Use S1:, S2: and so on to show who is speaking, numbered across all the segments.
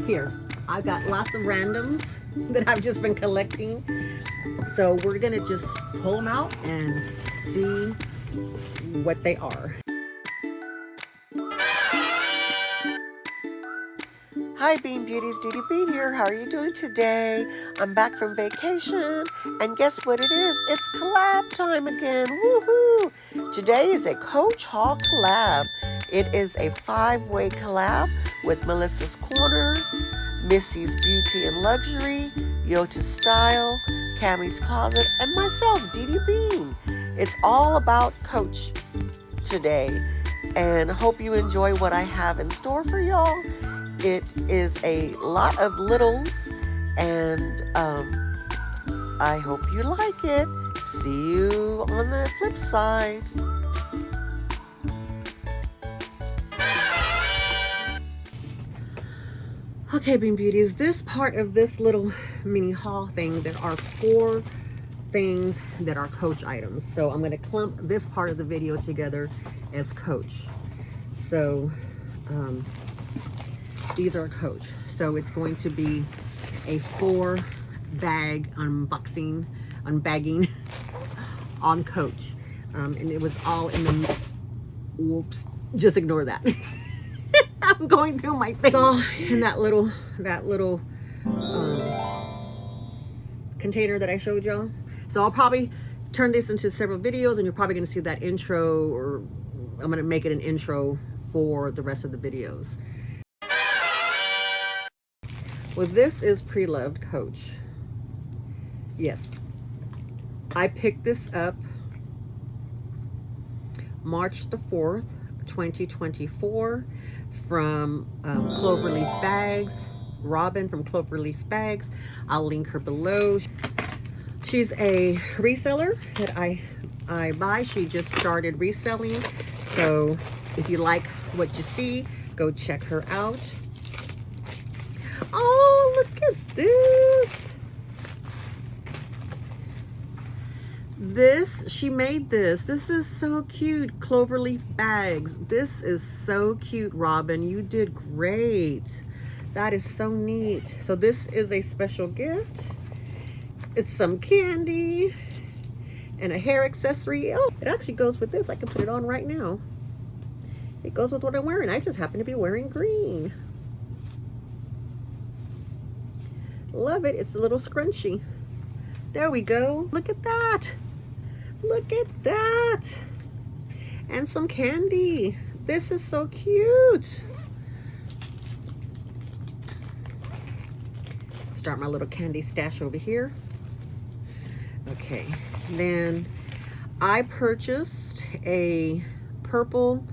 S1: Here, I've got lots of randoms that I've just been collecting. So we're gonna just pull them out and see what they are.
S2: Hi Beanbeauties, Dee Bean here. How are you doing today? I'm back from vacation, and guess what it is? It's collab time again. Woohoo! Today is a Coach Haul collab. It is a 5-way collab with Melissa's Corner, Missy's Beauty and Luxury, Yota's Style, Cammie's Closet, and myself, Dee Bean. It's all about Coach today, and hope you enjoy what I have in store for y'all. It is a lot of littles, and I hope you like it. See you on the flip side.
S1: Okay, Bean Beauties, this part of this little mini haul thing, there are 4 things that are Coach items. So I'm going to clump this part of the video together as Coach. So these are Coach. So it's going to be a 4-bag unbagging on Coach. And it was all in the, whoops, just ignore that. I'm going through my things. It's all in that little container that I showed y'all. So I'll probably turn this into several videos, and you're probably going to see that intro, or I'm going to make it an intro for the rest of the videos. Well, this is Preloved Coach. Yes, I picked this up March the 4th, 2024 from Cloverleaf Bags, Robin from Cloverleaf Bags. I'll link her below. She's a reseller that I buy. She just started reselling. So if you like what you see, go check her out. Oh, look at this. She made this. This is so cute. Cloverleaf Bags. This is so cute, Robin. You did great. That is so neat. So this is a special gift. It's some candy and a hair accessory. Oh, it actually goes with this. I can put it on right now. It goes with what I'm wearing. I just happen to be wearing green. Love it. It's a little scrunchy. There we go. Look at that. Look at that. And some candy. This is so cute. Start my little candy stash over here. Okay, then I purchased a purple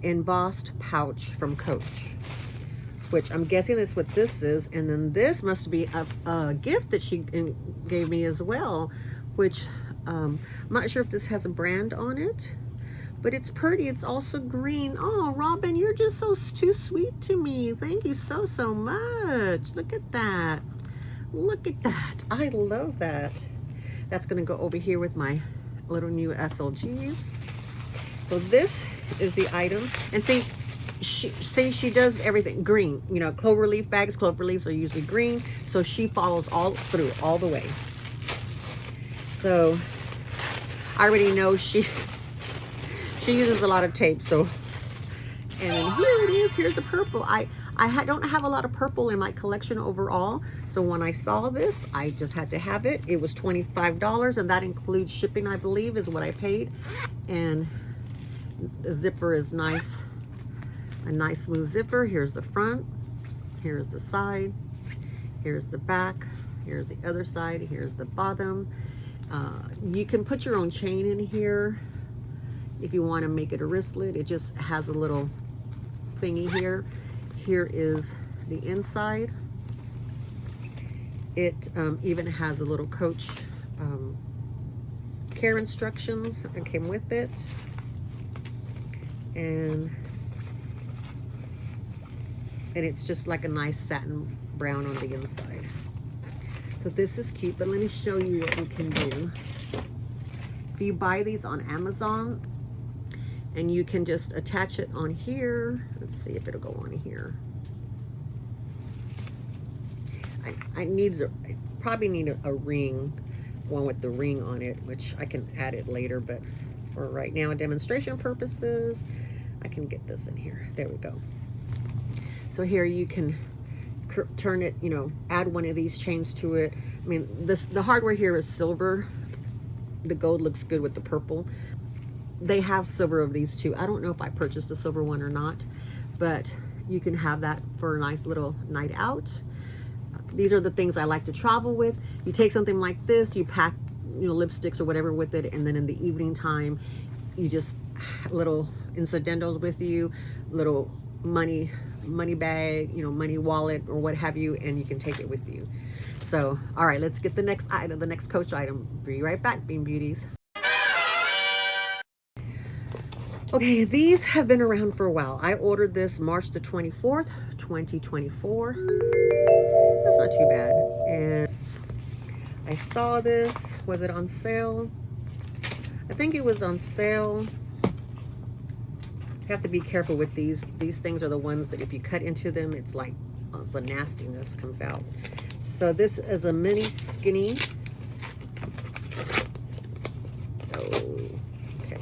S1: embossed pouch from Coach, which I'm guessing that's what this is. And then this must be a gift that she gave me as well, which I'm not sure if this has a brand on it, but it's pretty. It's also green. Oh, Robin, you're just too sweet to me. Thank you so much. Look at that. Look at that. I love that. That's going to go over here with my little new SLGs. So this is the item. And see, she does everything green. You know, Cloverleaf Bags, clover leaves are usually green. So she follows all through, all the way. So I already know she uses a lot of tape. So, and then here it is. Here's the purple. I don't have a lot of purple in my collection overall. So when I saw this, I just had to have it. It was $25, and that includes shipping, I believe, is what I paid. And the zipper is nice. A nice smooth zipper. Here's the front. Here's the side. Here's the back. Here's the other side. Here's the bottom. You can put your own chain in here if you want to make it a wristlet. It just has a little thingy here. Here is the inside. It even has a little Coach care instructions that came with it. And it's just like a nice satin brown on the inside. So this is cute, but let me show you what we can do. If you buy these on Amazon, and you can just attach it on here. Let's see if it'll go on here. I probably need a ring, one with the ring on it, which I can add it later, but for right now, demonstration purposes, I can get this in here. There we go. So here you can turn it, you know, add one of these chains to it. I mean, the hardware here is silver. The gold looks good with the purple. They have silver of these too. I don't know if I purchased a silver one or not, but you can have that for a nice little night out. These are the things I like to travel with. You take something like this, you pack, you know, lipsticks or whatever with it, and then in the evening time, you just little incidentals with you, little money bag, you know, money wallet or what have you, and you can take it with you. So, all right, let's get the next item, the next Coach item. Be right back, Bean Beauties. Okay, these have been around for a while. I ordered this March the 24th, 2024. That's not too bad. And I saw this. Was it on sale? I think it was on sale. You have to be careful with these. These things are the ones that if you cut into them, it's like the nastiness comes out. So this is a mini skinny. Oh, okay.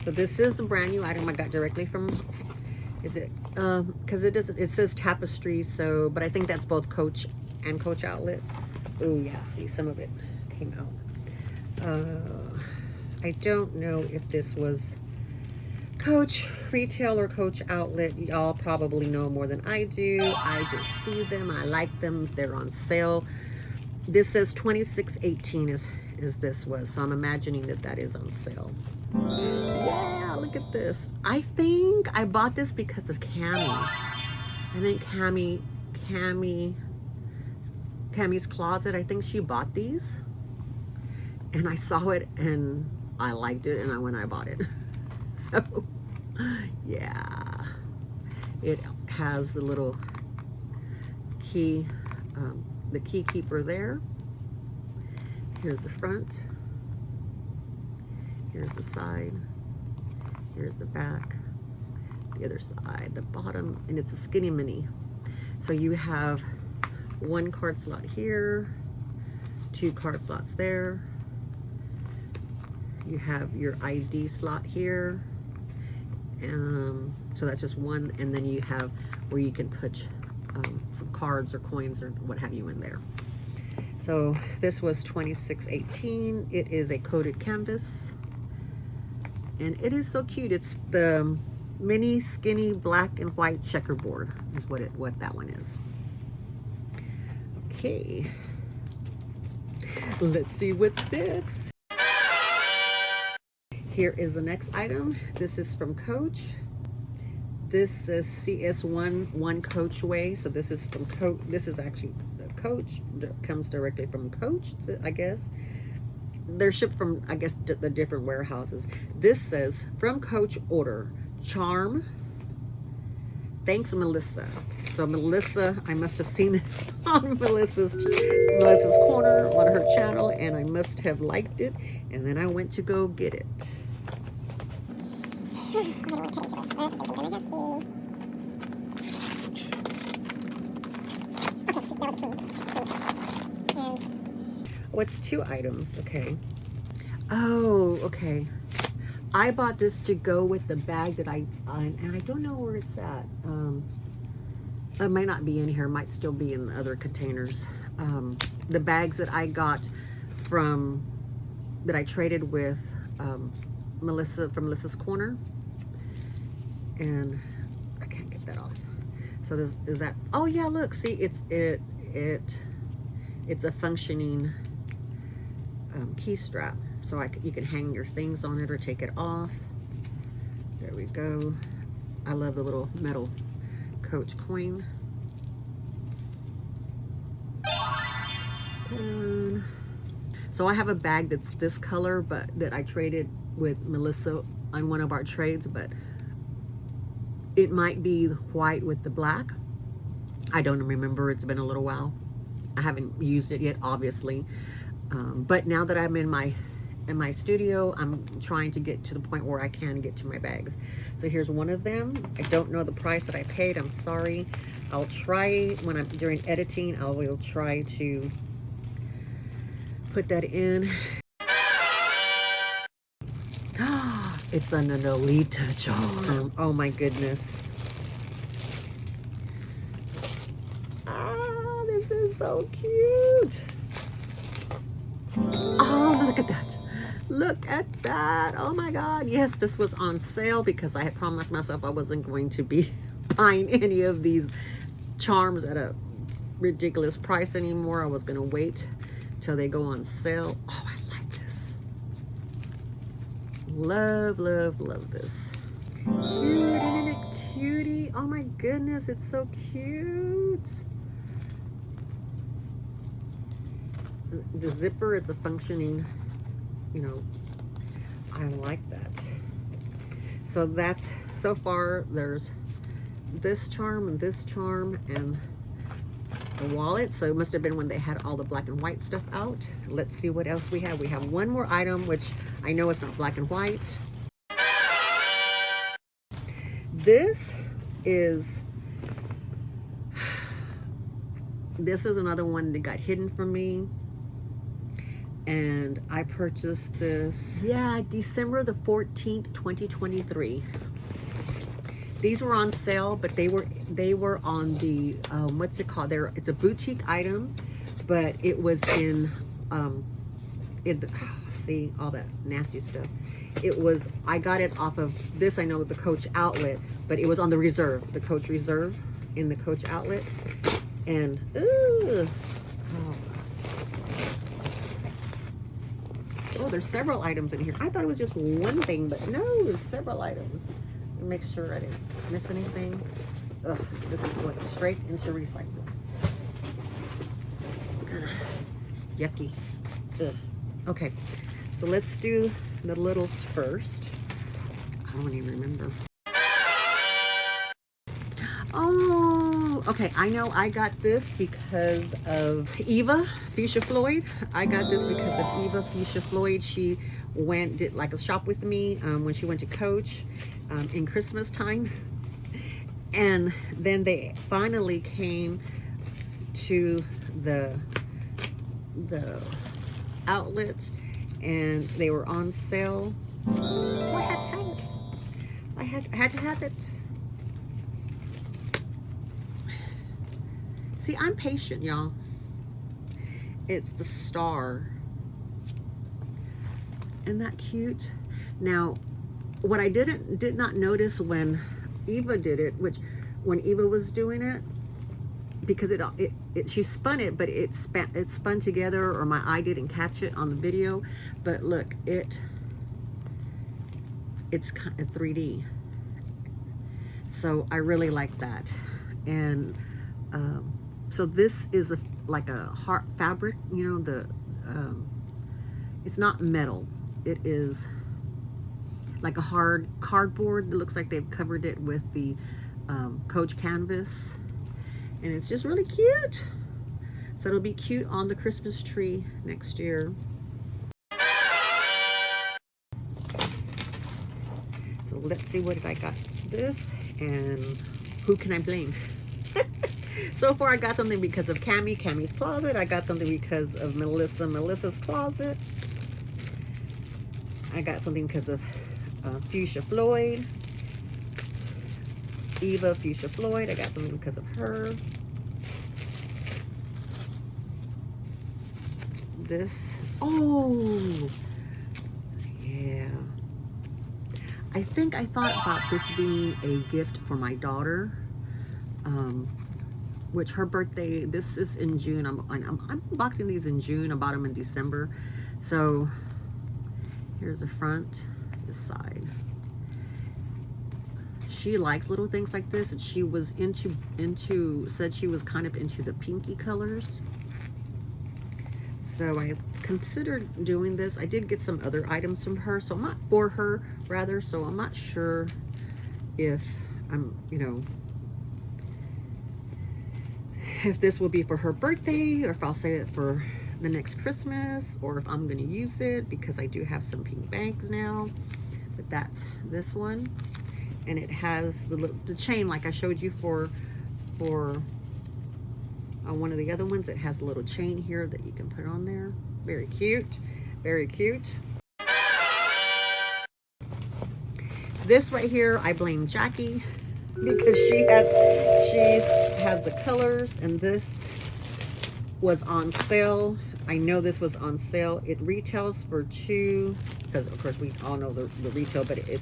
S1: So this is a brand new item I got directly from, is it, because it says Tapestry, so, but I think that's both Coach and Coach Outlet. Oh yeah, see, some of it came out. I don't know if this was Coach Retail or Coach Outlet. Y'all probably know more than I do. I just see them, I like them, they're on sale. This says $26.18 is this was, so I'm imagining that is on sale. Yeah, look at this. I think I bought this because of Cami. I think Cami's Closet, I think she bought these. And I saw it and I liked it and I bought it. So, yeah. It has the little key, the key keeper there. Here's the front. Here's the side. Here's the back. The other side, the bottom, and it's a skinny mini. So you have one card slot here, two card slots there. You have your ID slot here. So that's just one, and then you have where you can put some cards or coins or what have you in there. So this was $26.18. It is a coated canvas. And it is so cute. It's the mini skinny black and white checkerboard is what that one is. Okay. Let's see what sticks. Here is the next item. This is from Coach. This is CS1 Coach Way. So this is from Coach. This is actually the Coach that comes directly from Coach, I guess. They're shipped from, I guess, the different warehouses. This says, from Coach order, charm. Thanks, Melissa. So Melissa, I must have seen it on Melissa's corner on her channel, and I must have liked it, and then I went to go get it. Oh, it's two items, okay. Oh, okay. I bought this to go with the bag that and I don't know where it's at. It might not be in here, it might still be in other containers. The bags that I got that I traded with Melissa from Melissa's Corner. And I can't get that off. So is that, oh yeah, look, see, it's a functioning key strap. So you can hang your things on it or take it off. There we go. I love the little metal Coach coin. So I have a bag that's this color, but that I traded with Melissa on one of our trades, but it might be white with the black. I don't remember, it's been a little while. I haven't used it yet, obviously. But now that I'm in my studio, I'm trying to get to the point where I can get to my bags. So here's one of them. I don't know the price that I paid, I'm sorry. I'll try when I'm during editing, I will try to put that in. It's an Lolita charm. Oh my goodness. Ah, this is so cute. Oh, look at that. Look at that. Oh my God. Yes, this was on sale because I had promised myself I wasn't going to be buying any of these charms at a ridiculous price anymore. I was going to wait till they go on sale. Oh, I like this. Love, love, love this. Cute, isn't it cutie? Oh my goodness, it's so cute. The zipper, it's a functioning, you know, I like that. So that's, so far there's this charm and this charm and the wallet. So it must have been when they had all the black and white stuff out. Let's see what else we have. We have one more item, which I know it's not black and white. This is another one that got hidden from me. And I purchased this, yeah, December the 14th, 2023. These were on sale, but they were on the, what's it called? It's a boutique item, but it was in see all that nasty stuff. It was, I got it off of this, I know, the Coach outlet, but it was on the Reserve, the Coach Reserve in the Coach outlet. And, ooh, oh, there's several items in here. I thought it was just one thing, but no, there's several items. Make sure I didn't miss anything. Ugh, this is going straight into recycling. Yucky. Ugh. Okay, so let's do the littles first. I don't even remember. Oh, okay. I know I got this because of Eva Fuchsia Floyd. I got this because of Eva Fuchsia Floyd. She did like a shop with me when she went to Coach in Christmas time. And then they finally came to the outlet and they were on sale. So I had to have it. I had to have it. See, I'm patient, y'all. It's the star. Isn't that cute? Now, what I did not notice when Eva did it, which when Eva was doing it, because she spun it, but it spun together, or my eye didn't catch it on the video. But look, it's 3D. So I really like that. And so this is like a hard fabric, you know, it's not metal. It is like a hard cardboard. It looks like they've covered it with the Coach canvas. And it's just really cute. So it'll be cute on the Christmas tree next year. So let's see, what did I got? This, and who can I blame? So far I got something because of Cammy's closet. I got something because of Melissa's closet. I got something because of Fuchsia Floyd. Eva Fuchsia Floyd. I got something because of her. This. Oh, yeah. I think I thought about this being a gift for my daughter. Which her birthday, this is in June. I'm unboxing these in June. I bought them in December. So here's the front, this side. She likes little things like this, and she was said she was kind of into the pinky colors. So I considered doing this. I did get some other items from her, so I'm not for her, rather. So I'm not sure if I'm, you know, if this will be for her birthday, or if I'll save it for the next Christmas, or if I'm going to use it, because I do have some pink bags now. But that's this one, and it has the chain like I showed you for for on one of the other ones. It has a little chain here that you can put on there. Very cute, very cute. This right here, I blame Jackie because she has the colors, and this was on sale. I know this was on sale. It retails for because of course we all know the retail, but it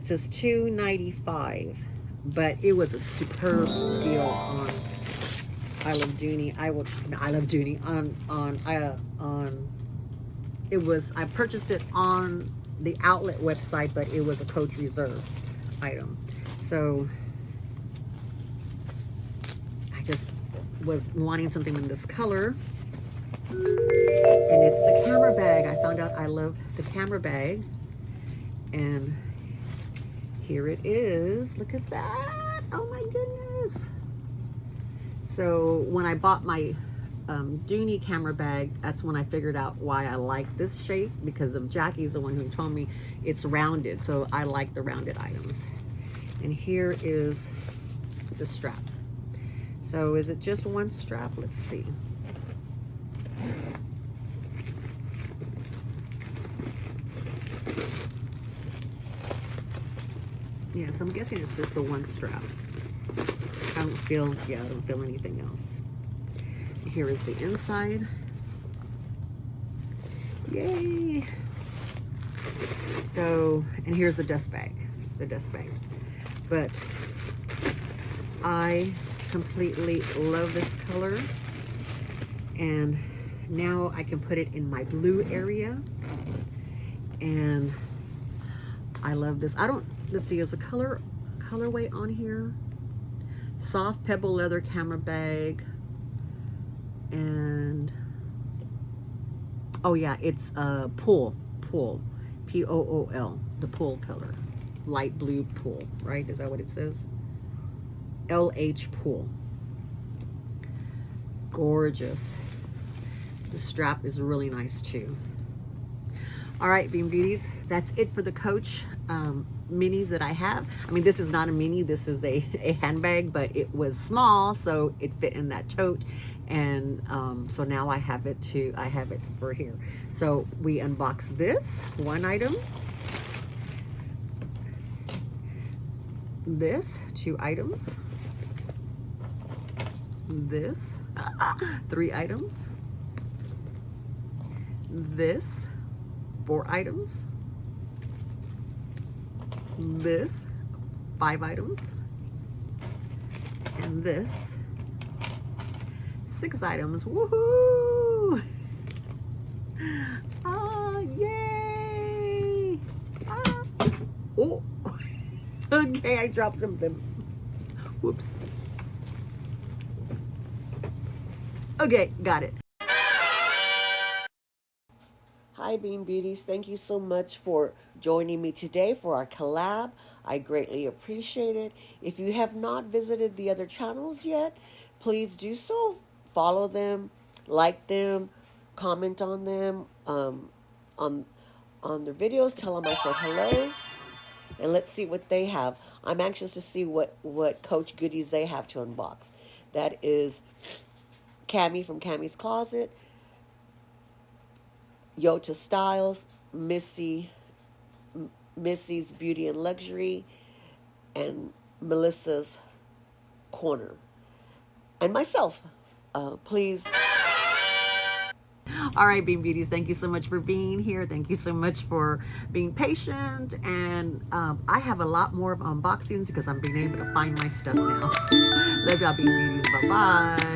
S1: says $2.95, but it was a superb deal on I Love Dooney. I Love Dooney on it was, I purchased it on the outlet website, but it was a Coach Reserve item. So I just was wanting something in this color, and it's the camera bag. I found out I love the camera bag, and here it is. Look at that. Oh my goodness. So when I bought my Dooney camera bag, that's when I figured out why I like this shape, because of Jackie's the one who told me it's rounded, so I like the rounded items. And here is the strap. So is it just one strap? Let's see. Yeah, so I'm guessing it's just the one strap. I don't feel anything else. Here is the inside. Yay! So, and here's the dust bag. But I completely love this color, and now I can put it in my blue area, and I love this. Let's see, is a colorway on here? Soft pebble leather camera bag. And oh yeah, it's pool, P-O-O-L, the pool color, light blue pool, right? Is that what it says? LH pool. Gorgeous. The strap is really nice too. All right, Bean Beauties, that's it for the Coach minis that I have. I mean, this is not a mini, this is a handbag, but it was small, so it fit in that tote. And so now I have it for here. So we unbox this one item, this 2 items, this 3 items, this 4 items, this 5 items, and this 6 items. Woohoo! Ah, yay! Ah. Oh, okay, I dropped something. Whoops. Okay, got it.
S2: Hi Bean Beauties, thank you so much for joining me today for our collab. I greatly appreciate it. If you have not visited the other channels yet, please do so. Follow them, like them, comment on them, on their videos. Tell them I said hello, and let's see what they have. I'm anxious to see what Coach goodies they have to unbox. That is Cami from Cami's Closet, Yota Styles, Missy's Beauty and Luxury, and Melissa's Corner, and myself. Please.
S1: All right, Bean Beauties, thank you so much for being here. Thank you so much for being patient. And I have a lot more of unboxings because I'm being able to find my stuff now. Love y'all, Bean Beauties. Bye-bye.